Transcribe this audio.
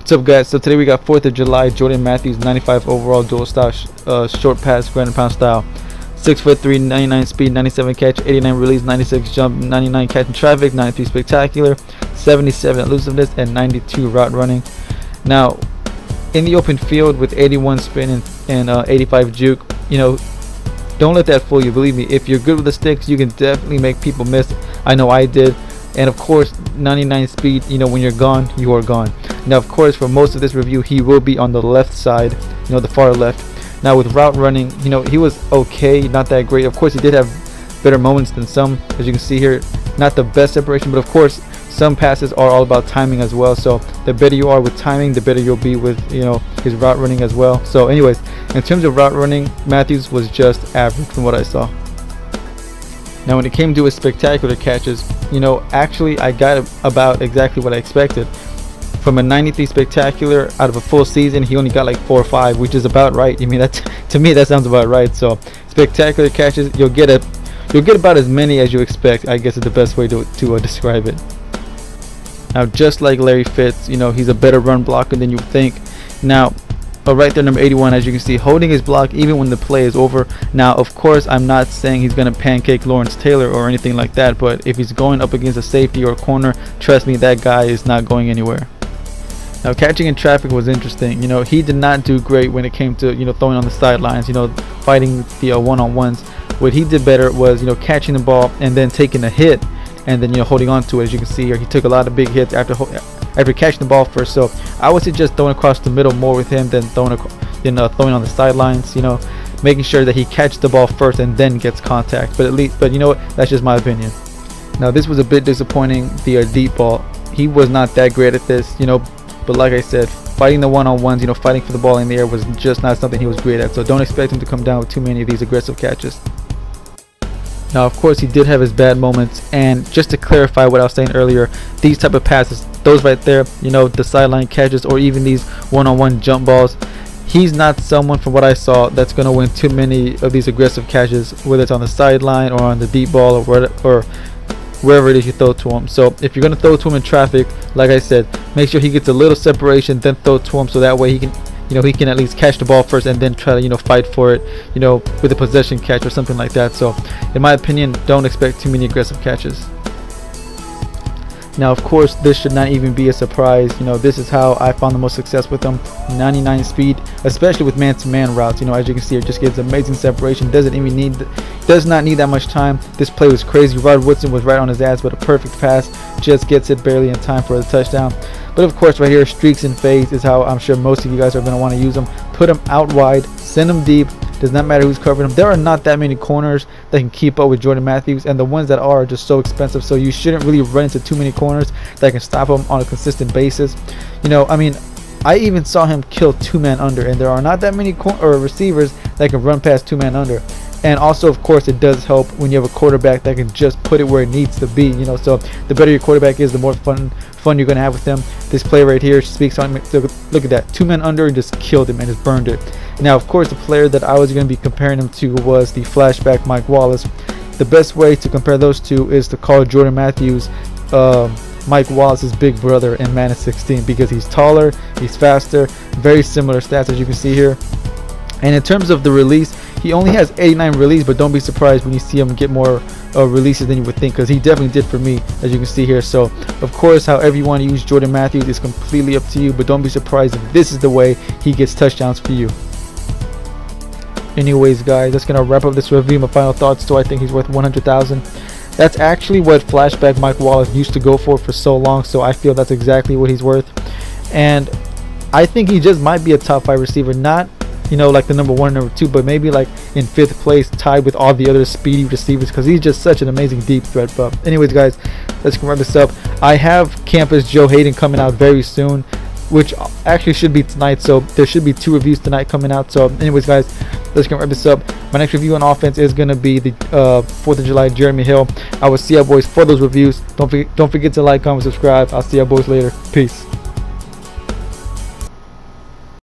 What's up, guys? So today we got 4th of July Jordan Matthews 95 overall dual style short pass ground and pound style, 6'3", 99 speed, 97 catch, 89 release, 96 jump, 99 catch in traffic, 93 spectacular, 77 elusiveness, and 92 route running. Now in the open field with 81 spin and 85 juke, you know, don't let that fool you. Believe me, if you're good with the sticks, you can definitely make people miss. I know I did. And of course 99 speed, you know, when you're gone, you are gone. Now of course for most of this review he will be on the left side, you know, the far left. Now with route running, you know, he was okay, not that great. Of course he did have better moments than some, as you can see here. Not the best separation, but of course some passes are all about timing as well. So the better you are with timing, the better you'll be with, you know, his route running as well. So anyways, in terms of route running, Matthews was just average from what I saw. Now when it came to his spectacular catches, you know, actually I got about exactly what I expected. From a 93 spectacular out of a full season, he only got like 4 or 5, which is about right. I mean, that's, to me that sounds about right. So spectacular catches, you'll get about as many as you expect, I guess is the best way to describe it. Now just like Larry Fitz, you know, he's a better run blocker than you would think. Now right there, number 81, as you can see, holding his block even when the play is over. Now of course I'm not saying he's gonna pancake Lawrence Taylor or anything like that, but if he's going up against a safety or a corner, trust me, that guy is not going anywhere. Now catching in traffic was interesting. You know, he did not do great when it came to, you know, throwing on the sidelines, you know, fighting the one-on-ones. What he did better was, you know, catching the ball and then taking a hit and then, you know, holding on to it. As you can see here, he took a lot of big hits after catching the ball first. So I would suggest throwing across the middle more with him than throwing on the sidelines, you know, making sure that he catches the ball first and then gets contact. But you know what, that's just my opinion. Now this was a bit disappointing, the deep ball. He was not that great at this, you know, but like I said, fighting the one-on-ones, you know, fighting for the ball in the air was just not something he was great at. So don't expect him to come down with too many of these aggressive catches. Now of course he did have his bad moments, and just to clarify what I was saying earlier, these type of passes, those right there, you know, the sideline catches or even these one-on-one jump balls, he's not someone, from what I saw, that's going to win too many of these aggressive catches, whether it's on the sideline or on the deep ball or wherever it is you throw to him. So if you're going to throw to him in traffic, like I said, make sure he gets a little separation, then throw to him, so that way he can, you know, he can at least catch the ball first and then try to, you know, fight for it, you know, with a possession catch or something like that. So in my opinion, don't expect too many aggressive catches. Now of course this should not even be a surprise. You know, this is how I found the most success with him. 99 speed, especially with man-to-man routes. You know, as you can see, it just gives amazing separation. Does not need that much time. This play was crazy. Rod Woodson was right on his ass, but a perfect pass, just gets it barely in time for the touchdown. But of course right here, streaks and fades is how I'm sure most of you guys are going to want to use them. Put them out wide, send them deep. Does not matter who's covering them. There are not that many corners that can keep up with Jordan Matthews, and the ones that are just so expensive. So you shouldn't really run into too many corners that can stop him on a consistent basis. You know, I mean, I even saw him kill 2-man under, and there are not that many receivers that can run past 2-man under. And also of course it does help when you have a quarterback that can just put it where it needs to be, you know. So the better your quarterback is, the more fun you're gonna have with him. This play right here speaks on it. Look at that, 2-man under, and just killed him and just burned it. Now of course the player that I was going to be comparing him to was the flashback Mike Wallace. The best way to compare those two is to call Jordan Matthews Mike Wallace's big brother in Madden 16, because he's taller, he's faster, very similar stats as you can see here. And in terms of the release, he only has 89 release, but don't be surprised when you see him get more releases than you would think, because he definitely did for me, as you can see here. So of course, however you want to use Jordan Matthews is completely up to you, but don't be surprised if this is the way he gets touchdowns for you. Anyways guys, that's gonna wrap up this review. My final thoughts: do I think he's worth 100,000? That's actually what flashback Mike Wallace used to go for so long, so I feel that's exactly what he's worth. And I think he just might be a top 5 receiver, not, you know, like the number 1 and number 2, but maybe like in 5th place, tied with all the other speedy receivers, because he's just such an amazing deep threat. But anyways guys, let's wrap this up. I have Campus Joe Hayden coming out very soon, which actually should be tonight, so there should be 2 reviews tonight coming out. So anyways guys, let's wrap this up. My next review on offense is going to be the 4th of July Jeremy Hill. I will see y'all boys for those reviews. Don't forget to like, comment, subscribe. I'll see y'all boys later. Peace.